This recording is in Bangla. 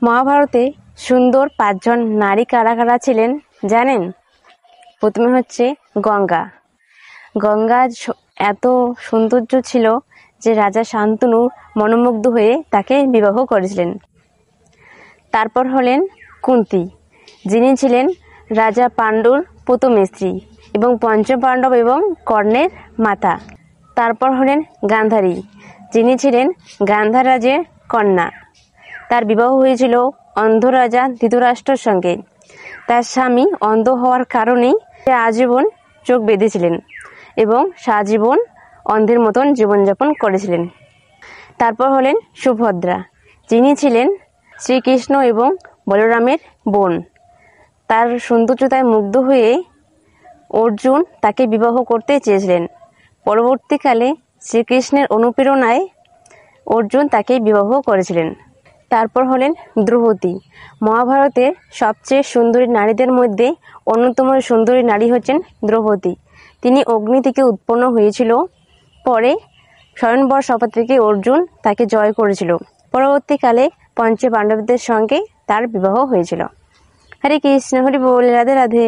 মহাভারতে সুন্দর 5 জন নারী কারা কারা ছিলেন জানেন? প্রথমে হচ্ছে গঙ্গা। গঙ্গার এত সৌন্দর্য ছিল যে রাজা শান্তনু মনোমুগ্ধ হয়ে তাকে বিবাহ করেছিলেন। তারপর হলেন কুন্তী, যিনি ছিলেন রাজা পাণ্ডুর প্রথম স্ত্রী এবং পঞ্চপাণ্ডব এবং কর্ণের মাতা। তারপর হলেন গান্ধারী, যিনি ছিলেন গান্ধার রাজের কন্যা। তার বিবাহ হয়েছিল অন্ধ রাজা ধৃতরাষ্ট্রের সঙ্গে। তার স্বামী অন্ধ হওয়ার কারণেই সে আজীবন চোখ বেঁধেছিলেন এবং সারাজীবন অন্ধের মতন জীবনযাপন করেছিলেন। তারপর হলেন সুভদ্রা, যিনি ছিলেন শ্রীকৃষ্ণ এবং বলরামের বোন। তার সৌন্দর্যতায় মুগ্ধ হয়ে অর্জুন তাকে বিবাহ করতে চেয়েছিলেন। পরবর্তীকালে শ্রীকৃষ্ণের অনুপ্রেরণায় অর্জুন তাকে বিবাহ করেছিলেন। তারপর হলেন দ্রৌপদী। মহাভারতের সবচেয়ে সুন্দরী নারীদের মধ্যে অন্যতম সুন্দরী নারী হচ্ছেন দ্রৌপদী। তিনি অগ্নি থেকে উৎপন্ন হয়েছিল। পরে স্বয়ংবর সভা থেকে অর্জুন তাকে জয় করেছিল। পরবর্তীকালে পঞ্চ পাণ্ডবদের সঙ্গে তার বিবাহ হয়েছিল। হরে কৃষ্ণ, হরি বল, রাধে রাধে।